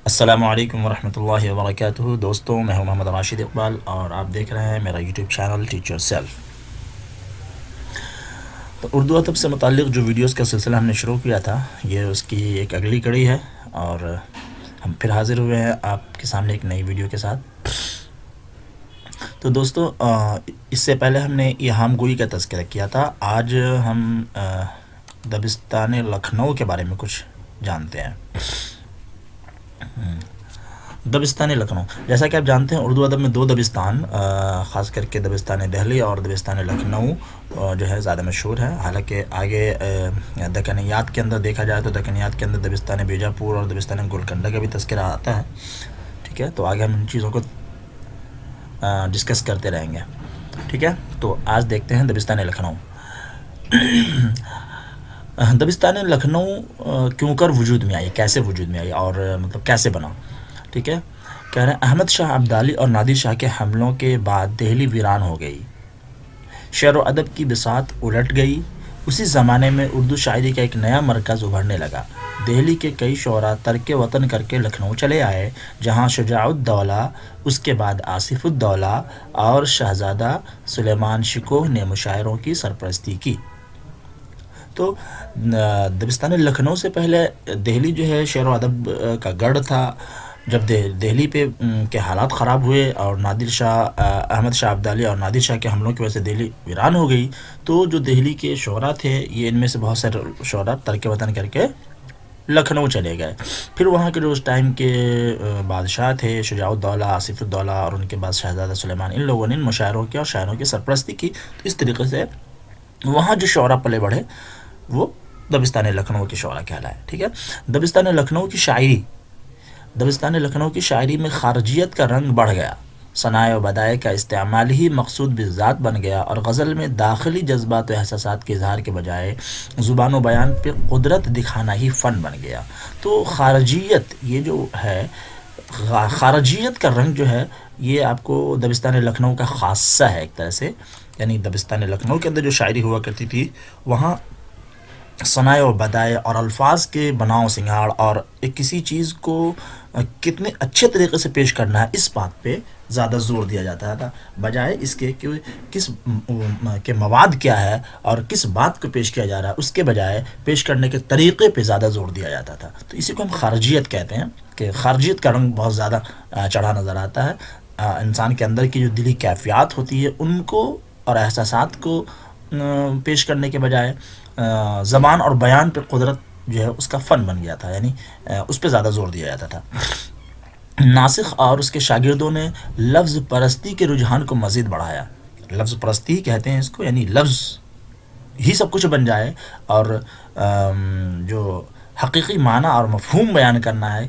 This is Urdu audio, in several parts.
السلام علیکم ورحمۃ اللہ وبرکاتہ دوستوں، میں ہوں محمد راشد اقبال اور آپ دیکھ رہے ہیں میرا YouTube channel teach your self. تو اردو ادب سے متعلق جو ویڈیوز کا سلسلہ ہم نے شروع کیا تھا، یہ اس کی ایک اگلی کڑی ہے اور ہم پھر حاضر ہوئے ہیں آپ کے سامنے ایک نئی ویڈیو کے ساتھ۔ تو دوستو، اس سے پہلے ہم نے ایہام گوئی کا تذکرہ کیا تھا۔ آج ہم دبستان لکھنؤ کے بارے میں کچھ جانتے ہیں۔ دبستان لکھنؤ، جیسا کہ آپ جانتے ہیں اردو ادب میں دو دبستان، خاص کر کے دبستان دہلی اور دبستان لکھنؤ جو ہے زیادہ مشہور ہے۔ حالانکہ آگے دکنیات کے اندر دیکھا جائے تو دکنیات کے اندر دبستان بیجاپور اور دبستان گولکنڈہ کا بھی تذکرہ آتا ہے، ٹھیک ہے۔ تو آگے ہم ان چیزوں کو ڈسکس کرتے رہیں گے، ٹھیک ہے۔ تو آج دیکھتے ہیں دبستان لکھنؤ۔ دبستان لکھنؤ کیوں کر وجود میں آئی، کیسے وجود میں آئی اور مطلب کیسے بنا، ٹھیک ہے۔ کہہ رہے ہیں احمد شاہ ابدالی اور نادر شاہ کے حملوں کے بعد دہلی ویران ہو گئی، شعر و ادب کی بساط الٹ گئی۔ اسی زمانے میں اردو شاعری کا ایک نیا مرکز ابھرنے لگا۔ دہلی کے کئی شعراء ترک وطن کر کے لکھنؤ چلے آئے، جہاں شجاع الدولہ، اس کے بعد آصف الدولہ اور شہزادہ سلیمان شکوہ نے مشاعروں کی سرپرستی کی۔ تو دبستان لکھنؤ سے پہلے دہلی جو ہے شعر و ادب کا گڑھ تھا۔ جب دہلی پہ کے حالات خراب ہوئے اور احمد شاہ ابدالی اور نادر شاہ کے حملوں کی وجہ سے دہلی ویران ہو گئی، تو جو دہلی کے شعراء تھے، یہ ان میں سے بہت سارے شعراء ترک وطن کر کے لکھنؤ چلے گئے۔ پھر وہاں کے جو اس ٹائم کے بادشاہ تھے، شجاع الدولہ، آصف الدولہ اور ان کے بعد شہزادہ سلیمان، ان لوگوں نے مشاعروں کی اور شاعروں کی سرپرستی کی۔ تو اس طریقے سے وہاں جو شعراء پلے بڑھے وہ دبستان لکھنؤ کے شعراء کہلائے، ٹھیک ہے۔ دبستان لکھنؤ کی شاعری میں خارجیت کا رنگ بڑھ گیا، ثنائے و بدائے کا استعمال ہی مقصود بالذات بن گیا اور غزل میں داخلی جذبات و احساسات کے اظہار کے بجائے زبان و بیان پہ قدرت دکھانا ہی فن بن گیا۔ تو خارجیت، یہ جو ہے خارجیت کا رنگ جو ہے، یہ آپ کو دبستان لکھنؤ کا خاصہ ہے ایک طرح سے۔ یعنی دبستان لکھنؤ کے اندر جو شاعری ہوا کرتی تھی، وہاں ثنائے و بدائے اور الفاظ کے بناؤ سنگھاڑ اور کسی چیز کو کتنے اچھے طریقے سے پیش کرنا ہے، اس بات پہ زیادہ زور دیا جاتا تھا، بجائے اس کے کہ کس کے مواد کیا ہے اور کس بات کو پیش کیا جا رہا ہے، اس کے بجائے پیش کرنے کے طریقے پہ زیادہ زور دیا جاتا تھا۔ تو اسی کو ہم خارجیت کہتے ہیں کہ خارجیت کا رنگ بہت زیادہ چڑھا نظر آتا ہے۔ انسان کے اندر کی جو دلی کیفیات ہوتی ہے، ان کو اور احساسات کو پیش کرنے کے بجائے زبان اور بیان پہ قدرت جو ہے اس کا فن بن گیا تھا، یعنی اس پہ زیادہ زور دیا جاتا تھا۔ ناسخ اور اس کے شاگردوں نے لفظ پرستی کے رجحان کو مزید بڑھایا۔ لفظ پرستی کہتے ہیں اس کو، یعنی لفظ ہی سب کچھ بن جائے اور جو حقیقی معنی اور مفہوم بیان کرنا ہے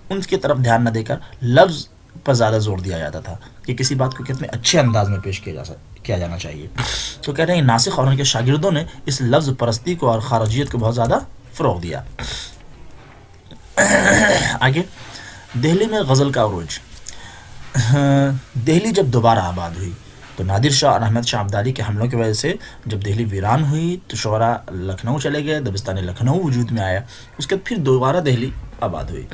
ان کی طرف دھیان نہ دے کر لفظ پر زیادہ زور دیا جاتا تھا کہ کسی بات کو کتنے اچھے انداز میں پیش کیا جانا چاہیے۔ تو کہہ رہے ہیں ناسخ اور ان کے شاگردوں نے اس لفظ پرستی کو اور خارجیت کو بہت زیادہ فروغ دیا۔ آگے دہلی میں غزل کا عروج۔ دہلی جب دوبارہ آباد ہوئی تو نادر شاہ اور احمد شاہ ابدالی کے حملوں کی وجہ سے جب دہلی ویران ہوئی تو شعراء لکھنؤ چلے گئے، دبستان لکھنؤ وجود میں آیا۔ اس کے بعد پھر دوبارہ دہلی آباد ہوئی۔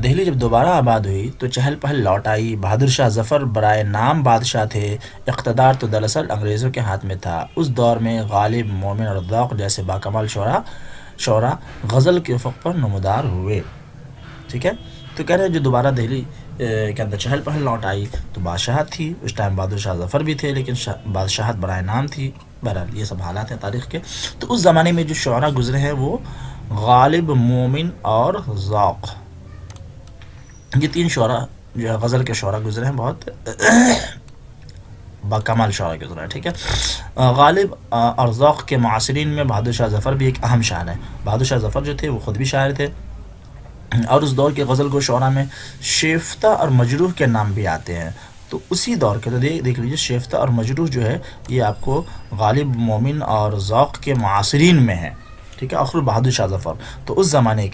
دہلی جب دوبارہ آباد ہوئی تو چہل پہل لوٹ آئی۔ بہادر شاہ ظفر برائے نام بادشاہ تھے، اقتدار تو دراصل انگریزوں کے ہاتھ میں تھا۔ اس دور میں غالب، مومن اور ذوق جیسے باکمال شعراء غزل کے افق پر نمودار ہوئے، ٹھیک ہے۔ تو کہہ رہے ہیں جو دوبارہ دہلی کے اندر چہل پہل لوٹ آئی تو بادشاہت تھی، اس ٹائم بہادر شاہ ظفر بھی تھے لیکن بادشاہت برائے نام تھی۔ بہرحال یہ سب حالات ہیں تاریخ کے۔ تو اس زمانے میں جو شعراء گزرے ہیں وہ غالب، مومن اور ذوق، یہ تین شعراء جو ہے غزل کے شعراء گزرے ہیں، بہت باکمال شعراء گزرے ہیں، ٹھیک ہے۔ غالب اور ذوق کے معاصرین میں بہادر شاہ ظفر بھی ایک اہم شاعر ہے۔ بہادر شاہ ظفر جو تھے وہ خود بھی شاعر تھے اور اس دور کے غزل گو شعراء میں شیفتہ اور مجروح کے نام بھی آتے ہیں۔ تو اسی دور کے تو دیکھ لیجیے شیفتہ اور مجروح جو ہے یہ آپ کو غالب، مومن اور ذوق کے معاصرین میں ہیں، ٹھیک ہے، اور بہادر شاہ ظفر۔ تو اس زمانے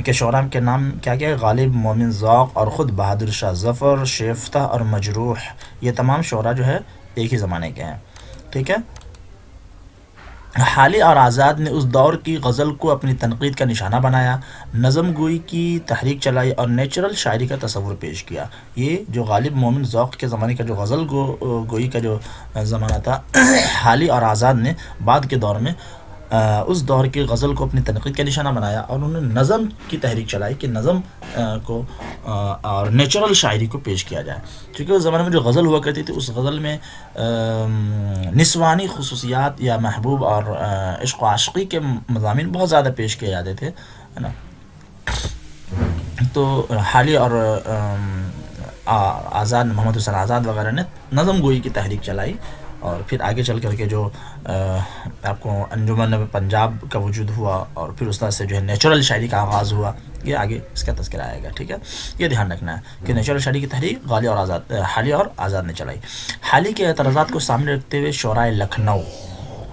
کے شعراء کے نام کیا ہے؟ غالب، مومن، ذوق اور خود بہادر شاہ ظفر، شیفتہ اور مجروح، یہ تمام شعراء جو ہے ایک ہی زمانے کے ہیں، ٹھیک ہے۔ حالی اور آزاد نے اس دور کی غزل کو اپنی تنقید کا نشانہ بنایا، نظم گوئی کی تحریک چلائی اور نیچرل شاعری کا تصور پیش کیا۔ یہ جو غالب مومن ذوق کے زمانے کا جو غزل گوئی کا جو زمانہ تھا، حالی اور آزاد نے بعد کے دور میں اس دور کی غزل کو اپنی تنقید کا نشانہ بنایا، اور انہوں نے نظم کی تحریک چلائی کہ نظم کو اور نیچرل شاعری کو پیش کیا جائے، کیونکہ اس زمانے میں جو غزل ہوا کرتی تھی اس غزل میں نسوانی خصوصیات یا محبوب اور عشق و عاشقی کے مضامین بہت زیادہ پیش کیے جاتے تھے، ہے نا۔ تو حالی اور آزاد، محمد حسین آزاد وغیرہ نے نظم گوئی کی تحریک چلائی، اور پھر آگے چل کر کے جو آپ کو انجمن پنجاب کا وجود ہوا، اور پھر اس طرح سے جو ہے نیچرل شاعری کا آغاز ہوا، یہ آگے اس کا تذکرہ آئے گا، ٹھیک ہے۔ یہ دھیان رکھنا ہے کہ نیچرل شاعری کی تحریک حالی اور آزاد نے چلائی۔ حالی کے اعتراضات کو سامنے رکھتے ہوئے شعراء لکھنؤ،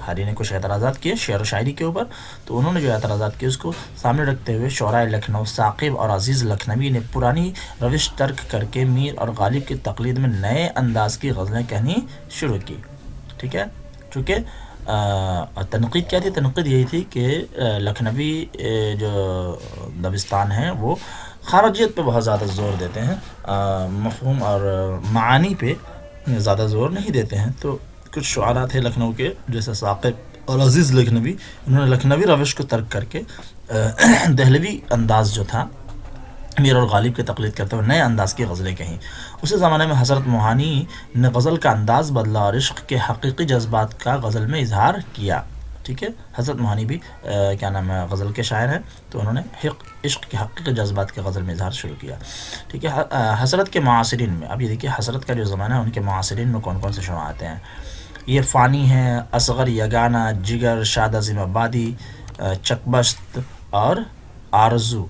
حالی نے کچھ اعتراضات کیے شعر و شاعری کے اوپر، تو انہوں نے جو اعتراضات کیے اس کو سامنے رکھتے ہوئے شعراء لکھنؤ ثاقب اور عزیز لکھنوی نے پرانی روش ترک کر کے میر اور غالب کی تقلید میں نئے انداز کی غزلیں کہنی شروع کی، ٹھیک ہے۔ چونکہ تنقید کیا تھی؟ تنقید یہی تھی کہ لکھنوی جو دبستان ہیں وہ خارجیت پہ بہت زیادہ زور دیتے ہیں، مفہوم اور معانی پہ زیادہ زور نہیں دیتے ہیں۔ تو کچھ شعراء تھے لکھنؤ کے جیسے ثاقب اور عزیز لکھنوی، انہوں نے لکھنوی روش کو ترک کر کے دہلوی انداز جو تھا میر اور غالب کی تقلید کرتے ہوئے نئے انداز کی غزلیں کہیں۔ اسی زمانے میں حضرت موہانی نے غزل کا انداز بدلا اور عشق کے حقیقی جذبات کا غزل میں اظہار کیا، ٹھیک ہے۔ حضرت موہانی بھی کیا نام ہے غزل کے شاعر ہیں، تو انہوں نے عشق کے حقیقی جذبات کے غزل میں اظہار شروع کیا، ٹھیک ہے۔ حضرت کے معاصرین میں، اب یہ دیکھیے حضرت کا جو زمانہ ہے ان کے معاصرین میں کون کون سے شعراء آتے ہیں۔ یہ فانی ہیں اصغر یگانہ، جگر، شاد عظیم آبادی، چکبست اور آرزو،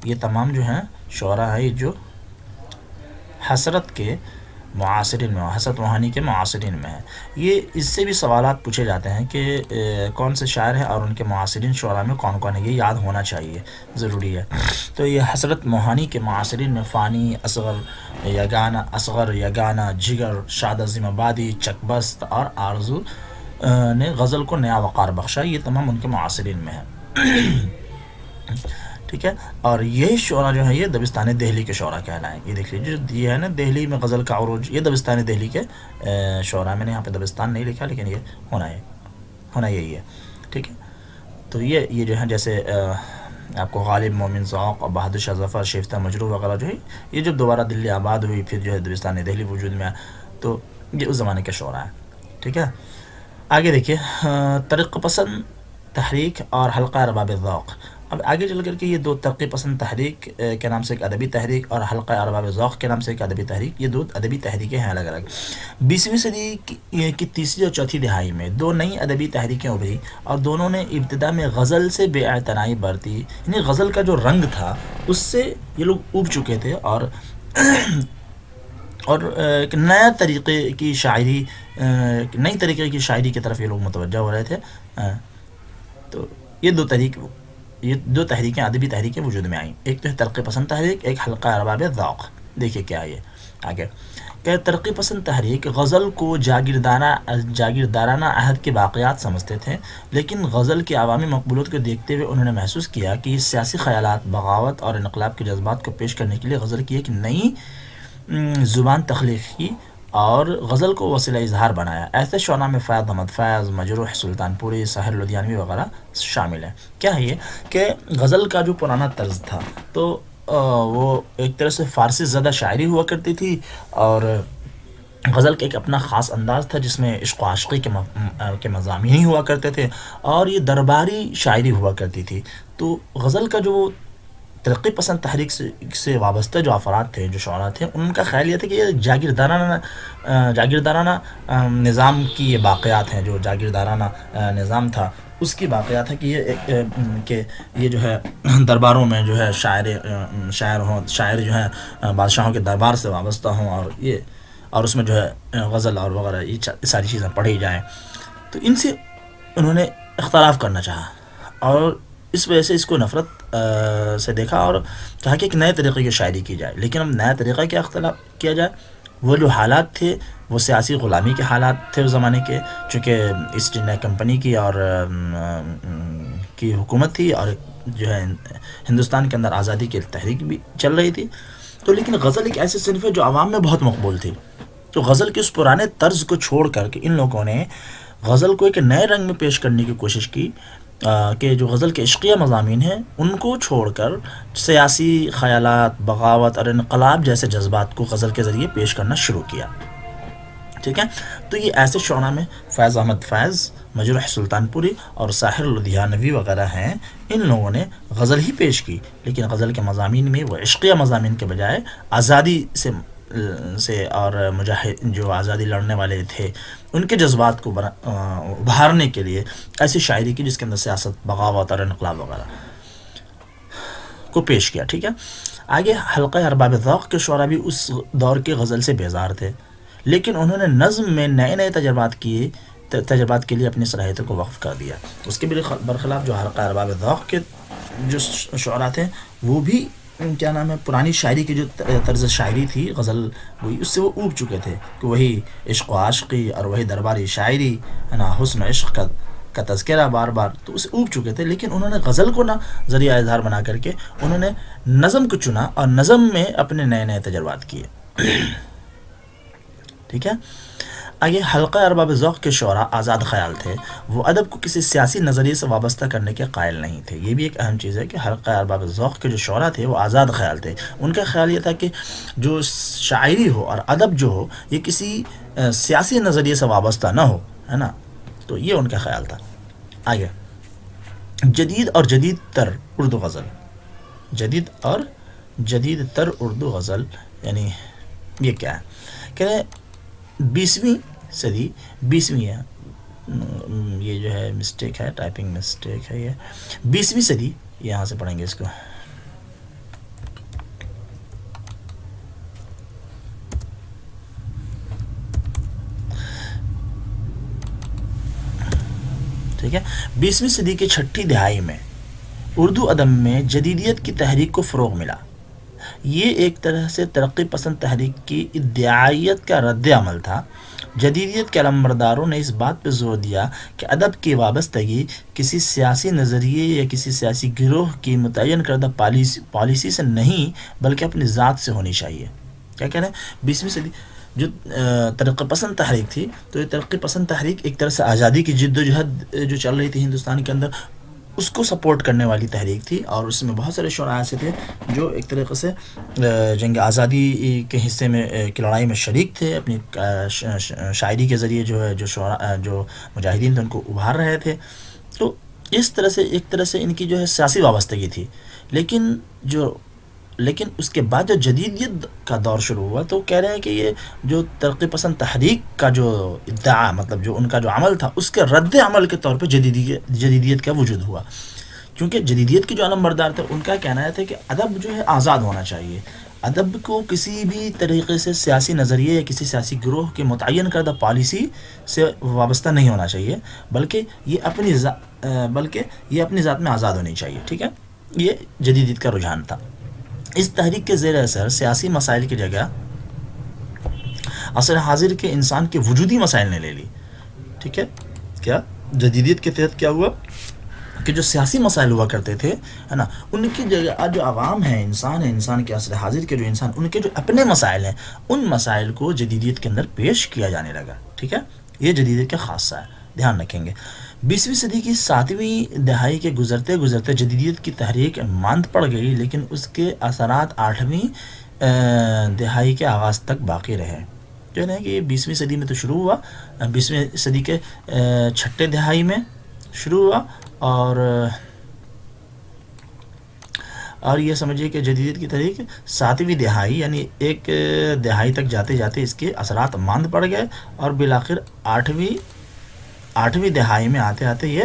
یہ تمام جو ہیں شعراء ہیں جو حضرت کے معاصرین میں، حضرت موہانی کے معاصرین میں ہیں۔ یہ اس سے بھی سوالات پوچھے جاتے ہیں کہ کون سے شاعر ہیں اور ان کے معاصرین شعراء میں کون کون ہیں، یہ یاد ہونا چاہیے، ضروری ہے۔ تو یہ حضرت موہانی کے معاصرین میں فانی، اصغر یگانہ، جگر، شاد عظیم آبادی، چکبست اور آرزو نے غزل کو نیا وقار بخشا، یہ تمام ان کے معاصرین میں ہیں، ٹھیک ہے۔ اور یہ شعراء جو ہیں یہ دبستان دہلی کے شعراء کہلائیں۔ یہ دیکھ لیجیے یہ ہے نا دہلی میں غزل کا عروج، یہ دبستان دہلی کے شعراء، میں نے یہاں پہ دبستان نہیں لکھا لیکن یہ ہونا یہی ہے، ٹھیک ہے۔ تو یہ جو ہے جیسے آپ کو غالب مومن ذوق اور بہادر شاہ ظفر، شیفتہ مجروح وغیرہ جو ہے یہ جب دوبارہ دلی آباد ہوئی پھر جو ہے دبستان دہلی وجود میں آیا، تو یہ اس زمانے کے شعراء ہیں، ٹھیک ہے۔ آگے دیکھیے ترقی پسند تحریک اور حلقہ ارباب ذوق۔ اب آگے چل کر کے یہ دو ترقی پسند تحریک کے نام سے ایک ادبی تحریک اور حلقہ ارباب ذوق کے نام سے ایک ادبی تحریک، یہ دو ادبی تحریکیں ہیں الگ الگ۔ 20ویں صدی کی تیسری اور چوتھی دہائی میں دو نئی ادبی تحریکیں ابھری، اور دونوں نے ابتدا میں غزل سے بے اعتنائی برتی، یعنی غزل کا جو رنگ تھا اس سے یہ لوگ اوب چکے تھے، اور ایک نیا طریقے کی شاعری، نئی طریقے کی شاعری کی طرف یہ لوگ متوجہ ہو رہے تھے۔ تو یہ دو تحریکیں ادبی تحریکیں وجود میں آئیں، ایک تو ہے ترقی پسند تحریک، ایک حلقہ ارباب ذوق۔ دیکھیے کیا ہے یہ آگے کہ ترقی پسند تحریک غزل کو جاگیردارانہ عہد کے باقیات سمجھتے تھے، لیکن غزل کی عوامی مقبولیت کو دیکھتے ہوئے انہوں نے محسوس کیا کہ یہ سیاسی خیالات، بغاوت اور انقلاب کے جذبات کو پیش کرنے کے لیے غزل کی ایک نئی زبان تخلیق کی اور غزل کو وسیلہ اظہار بنایا۔ ایسے شعراء میں فیض احمد فیض، مجروح سلطان پوری، ساحر لدھیانوی وغیرہ شامل ہیں۔ کیا ہے یہ کہ غزل کا جو پرانا طرز تھا تو وہ ایک طرح سے فارسی زدہ شاعری ہوا کرتی تھی، اور غزل کا ایک اپنا خاص انداز تھا جس میں عشق و عاشقی کے مضامین ہی ہوا کرتے تھے، اور یہ درباری شاعری ہوا کرتی تھی۔ تو غزل کا جو ترقی پسند تحریک سے وابستہ جو افراد تھے، جو شعراء تھے، ان کا خیال یہ تھا کہ یہ جاگیردارانہ نظام کی یہ باقیات ہیں، جو جاگیردارانہ نظام تھا اس کی باقیات ہے کہ یہ جو ہے درباروں میں جو ہے شاعر جو ہیں بادشاہوں کے دربار سے وابستہ ہوں، اور اس میں جو ہے غزل اور وغیرہ یہ ساری چیزیں پڑھی جائیں۔ تو ان سے انہوں نے اختلاف کرنا چاہا، اور اس وجہ سے اس کو نفرت سے دیکھا اور چاہا کہ ایک نئے طریقے کی شاعری کی جائے۔ لیکن اب نیا طریقہ کیا اختلاف کیا جائے؟ وہ جو حالات تھے وہ سیاسی غلامی کے حالات تھے اس زمانے کے، چونکہ ایسٹ انڈیا کمپنی کی اور کی حکومت تھی، اور جو ہے ہندوستان کے اندر آزادی کی تحریک بھی چل رہی تھی. تو لیکن غزل ایک ایسی صنف ہے جو عوام میں بہت مقبول تھی. تو غزل کے اس پرانے طرز کو چھوڑ کر کے ان لوگوں نے غزل کو ایک نئے رنگ میں پیش کرنے کی کوشش کی، کہ جو غزل کے عشقیہ مضامین ہیں ان کو چھوڑ کر سیاسی خیالات، بغاوت اور انقلاب جیسے جذبات کو غزل کے ذریعے پیش کرنا شروع کیا. ٹھیک ہے. تو یہ ایسے شعراء میں فیض احمد فیض، مجروح سلطان پوری اور ساحر لدھیانوی وغیرہ ہیں. ان لوگوں نے غزل ہی پیش کی، لیکن غزل کے مضامین میں وہ عشقیہ مضامین کے بجائے آزادی سے اور مجاہد جو آزادی لڑنے والے تھے ان کے جذبات کو ابھارنے کے لیے ایسی شاعری کی جس کے اندر سیاست، بغاوت اور انقلاب وغیرہ کو پیش کیا. ٹھیک ہے. آگے حلقہ ارباب ذوق کے شعراء بھی اس دور کے غزل سے بیزار تھے، لیکن انہوں نے نظم میں نئے نئے تجربات کے لیے اپنی صلاحیتوں کو وقف کر دیا. اس کے برخلاف جو حلقہ ارباب ذوق کے جو شعراء تھے وہ بھی کیا نام ہے پرانی شاعری کی جو طرز شاعری تھی غزل وہی اس سے وہ اوب چکے تھے، کہ وہی عشق و عاشقی اور وہی درباری شاعری ہے نا، حسن و عشق کا تذکرہ بار بار، تو اسے اوب چکے تھے. لیکن انہوں نے غزل کو نہ ذریعہ اظہار بنا کر کے انہوں نے نظم کو چنا اور نظم میں اپنے نئے نئے تجربات کیے. ٹھیک ہے. آگے حلقہ ارباب ذوق کے شعراء آزاد خیال تھے، وہ ادب کو کسی سیاسی نظریے سے وابستہ کرنے کے قائل نہیں تھے. یہ بھی ایک اہم چیز ہے کہ حلقہ ارباب ذوق کے جو شعراء تھے وہ آزاد خیال تھے. ان کا خیال یہ تھا کہ جو شاعری ہو اور ادب جو ہو یہ کسی سیاسی نظریے سے وابستہ نہ ہو، ہے نا. تو یہ ان کا خیال تھا. آگے جدید اور جدید تر اردو غزل. جدید اور جدید تر اردو غزل یعنی یہ کیا ہے کہ 20ویں صدی، 20ویں ہے، یہ جو ہے مسٹیک ہے، ٹائپنگ مسٹیک ہے، یہ 20ویں صدی، یہاں سے پڑھیں گے اس کو. ٹھیک ہے. 20ویں صدی کی چھٹی دہائی میں اردو ادب میں جدیدیت کی تحریک کو فروغ ملا. یہ ایک طرح سے ترقی پسند تحریک کی ادعائیت کا رد عمل تھا. جدیدیت کے علمبرداروں نے اس بات پہ زور دیا کہ ادب کی وابستگی کسی سیاسی نظریے یا کسی سیاسی گروہ کی متعین کردہ پالیسی سے نہیں بلکہ اپنی ذات سے ہونی چاہیے. کیا کہہ رہے ہیں؟ 20ویں صدی جو ترقی پسند تحریک تھی، تو یہ ترقی پسند تحریک ایک طرح سے آزادی کی جد و جہد جو چل رہی تھی ہندوستان کے اندر اس کو سپورٹ کرنے والی تحریک تھی. اور اس میں بہت سارے شعراء ایسے تھے جو ایک طریقے سے جنگ آزادی کے حصے میں کی لڑائی میں شریک تھے، اپنی شاعری کے ذریعے جو ہے جو مجاہدین تھے ان کو ابھار رہے تھے. تو اس طرح سے ایک طرح سے ان کی جو ہے سیاسی وابستگی تھی. لیکن اس کے بعد جو جدیدیت کا دور شروع ہوا تو کہہ رہے ہیں کہ یہ جو ترقی پسند تحریک کا جو ادعا، مطلب جو ان کا جو عمل تھا اس کے رد عمل کے طور پہ جدیدیت کا وجود ہوا. کیونکہ جدیدیت کے جو علم بردار تھے ان کا کہنا ہے تھا کہ ادب جو ہے آزاد ہونا چاہیے، ادب کو کسی بھی طریقے سے سیاسی نظریے یا کسی سیاسی گروہ کے متعین کردہ پالیسی سے وابستہ نہیں ہونا چاہیے، بلکہ یہ اپنی ذات میں آزاد ہونی چاہیے. ٹھیک ہے. یہ جدیدیت کا رجحان تھا. اس تحریک کے زیر اثر سیاسی مسائل کی جگہ عصر حاضر کے انسان کے وجودی مسائل نے لے لی. ٹھیک ہے. کیا جدیدیت کے تحت کیا ہوا کہ جو سیاسی مسائل ہوا کرتے تھے ہے نا، ان کی جگہ آج جو عوام ہیں، انسان کے عصر حاضر کے جو انسان ان کے جو اپنے مسائل ہیں ان مسائل کو جدیدیت کے اندر پیش کیا جانے لگا. ٹھیک ہے. یہ جدیدیت کا خاصہ ہے، دھیان رکھیں گے. 20ویں صدی کی 7ویں دہائی کے گزرتے جدیدیت کی تحریک ماند پڑ گئی، لیکن اس کے اثرات 8ویں دہائی کے آغاز تک باقی رہے. جو ہے کہ 20ویں صدی میں تو شروع ہوا، 20ویں صدی کے چھٹے دہائی میں شروع ہوا، اور یہ سمجھیے کہ جدیدیت کی تحریک 7ویں دہائی یعنی ایک دہائی تک جاتے جاتے اس کے اثرات ماند پڑ گئے، اور بالآخر 8ویں دہائی میں آتے یہ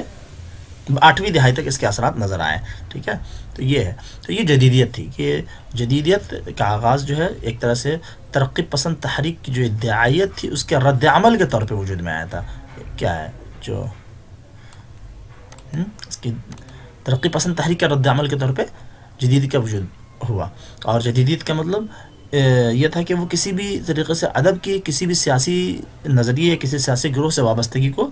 8ویں دہائی تک اس کے اثرات نظر آئے. ٹھیک ہے. تو یہ ہے، تو یہ جدیدیت تھی کہ جدیدیت کا آغاز جو ہے ایک طرح سے ترقی پسند تحریک کی جو ادعائیت تھی اس کے رد عمل کے طور پہ وجود میں آیا تھا. کیا ہے جو اس کی ترقی پسند تحریک کا رد عمل کے طور پہ جدیدیت کا وجود ہوا. اور جدیدیت کا مطلب یہ تھا کہ وہ کسی بھی طریقے سے ادب کی کسی بھی سیاسی نظریے کسی سیاسی گروہ سے وابستگی کو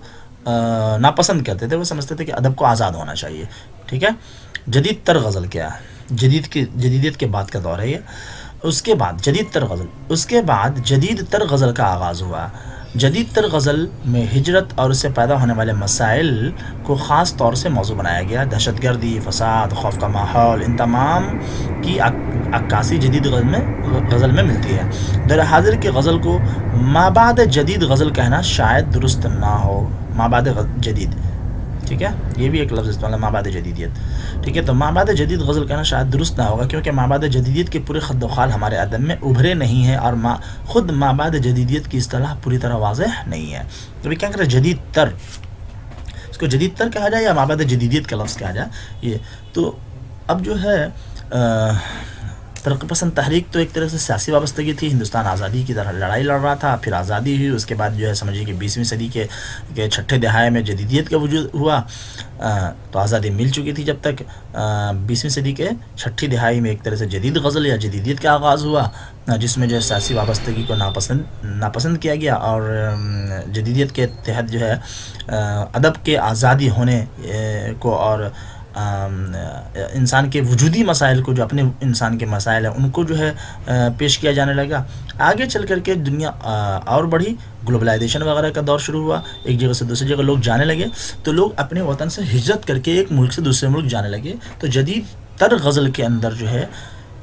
ناپسند کرتے تھے. وہ سمجھتے تھے کہ ادب کو آزاد ہونا چاہیے. ٹھیک ہے. جدید تر غزل کیا ہے؟ جدیدیت کے بعد کا دور ہے یہ. اس کے بعد جدید تر غزل کا آغاز ہوا. جدید تر غزل میں ہجرت اور اس سے پیدا ہونے والے مسائل کو خاص طور سے موضوع بنایا گیا. دہشت گردی، فساد، خوف کا ماحول، ان تمام کی عکاسی جدید غزل میں ملتی ہے. در حاضر کی غزل کو مابعد جدید غزل کہنا شاید درست نہ ہو. مابعد جدید، ٹھیک ہے، یہ بھی ایک لفظ استعمال ہے، مابعد جدیدیت. ٹھیک ہے، تو مابعد جدید غزل کہنا شاید درست نہ ہوگا، کیونکہ مابعد جدیدیت کے پورے خد و خال ہمارے ادب میں ابھرے نہیں ہیں، اور خود مابعد جدیدیت کی اصطلاح پوری طرح واضح نہیں ہے. تو کیا کریں، جدید تر، اس کو جدید تر کہا جائے یا مابعد جدیدیت کا لفظ کہا جائے. یہ تو اب جو ہے ترقی پسند تحریک تو ایک طرح سے سیاسی وابستگی تھی. ہندوستان آزادی کی طرح لڑائی لڑ رہا تھا، پھر آزادی ہوئی، اس کے بعد جو ہے سمجھیے کہ 20ویں صدی کے چھٹے دہائے میں جدیدیت کا وجود ہوا. تو آزادی مل چکی تھی جب تک 20ویں صدی کے چھٹی دہائی میں ایک طرح سے جدید غزل یا جدیدیت کا آغاز ہوا، جس میں جو ہے سیاسی وابستگی کو ناپسند کیا گیا، اور جدیدیت کے تحت جو ہے ادب کے آزادی ہونے کو اور انسان کے وجودی مسائل کو، جو اپنے انسان کے مسائل ہیں، ان کو جو ہے پیش کیا جانے لگا. آگے چل کر کے دنیا اور بڑھی، گلوبلائزیشن وغیرہ کا دور شروع ہوا، ایک جگہ سے دوسری جگہ لوگ جانے لگے، تو لوگ اپنے وطن سے ہجرت کر کے ایک ملک سے دوسرے ملک جانے لگے. تو جدید تر غزل کے اندر جو ہے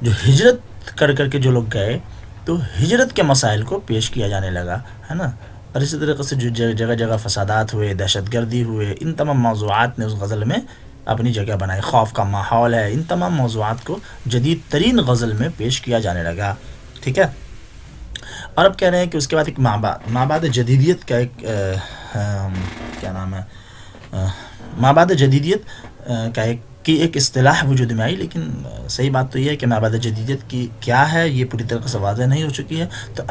جو ہجرت کر کے جو لوگ گئے، تو ہجرت کے مسائل کو پیش کیا جانے لگا، ہے نا. اور اسی طریقے سے جو جگہ جگہ فسادات ہوئے، دہشت گردی ہوئے، ان تمام موضوعات نے اس غزل میں اپنی جگہ بنائی. خوف کا ماحول ہے، ان تمام موضوعات کو جدید ترین غزل میں پیش کیا جانے لگا. ٹھیک ہے. اور اب کہہ رہے ہیں کہ اس کے بعد ایک مابعد جدیدیت کا ایک کیا نام ہے، مابعد جدیدیت کا ایک اصطلاح وجود میں آئی. لیکن صحیح بات تو یہ ہے کہ مابعد جدیدیت کی کیا ہے یہ پوری طرح سے واضح نہیں ہو چکی ہے. تو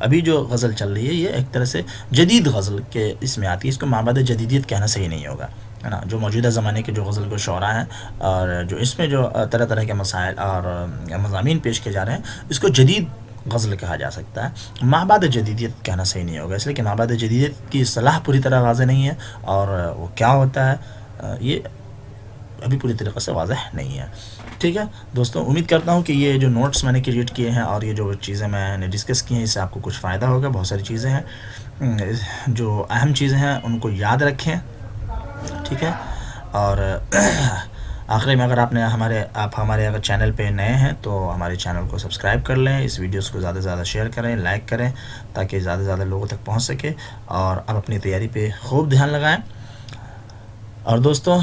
ابھی جو غزل چل رہی ہے یہ ایک طرح سے جدید غزل کے اس میں آتی ہے. اس کو مابعد جدیدیت کہنا صحیح نہیں ہوگا، ہے نا. جو موجودہ زمانے کے جو غزل کو شعراء ہیں، اور جو اس میں جو طرح طرح کے مسائل اور مضامین پیش کیے جا رہے ہیں، اس کو جدید غزل کہا جا سکتا ہے. مابعد جدیدیت کہنا صحیح نہیں ہوگا، اس لیے کہ مابعد جدیدیت کی اصطلاح پوری طرح واضح نہیں ہے، اور وہ کیا ہوتا ہے یہ ابھی پوری طریقے سے واضح نہیں ہے. ٹھیک ہے دوستوں، امید کرتا ہوں کہ یہ جو نوٹس میں نے کریٹ کیے ہیں اور یہ جو چیزیں میں نے ڈسکس کی ہیں، اس سے آپ کو کچھ فائدہ ہوگا. بہت ساری چیزیں ہیں، جو اہم چیزیں ہیں ان کو یاد رکھیں. ٹھیک ہے. اور آخری میں اگر آپ ہمارے اگر چینل پہ نئے ہیں تو ہمارے چینل کو سبسکرائب کر لیں، اس ویڈیوز کو زیادہ سے زیادہ شیئر کریں، لائک کریں، تاکہ زیادہ سے زیادہ لوگوں تک پہنچ سکے. اور اب اپنی تیاری پہ خوب دھیان لگائیں. اور دوستوں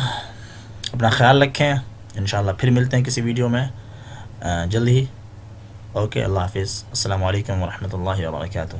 اپنا خیال رکھیں. انشاءاللہ پھر ملتے ہیں کسی ویڈیو میں جلد ہی. اوکے، اللہ حافظ. السلام علیکم ورحمۃ اللہ وبرکاتہ.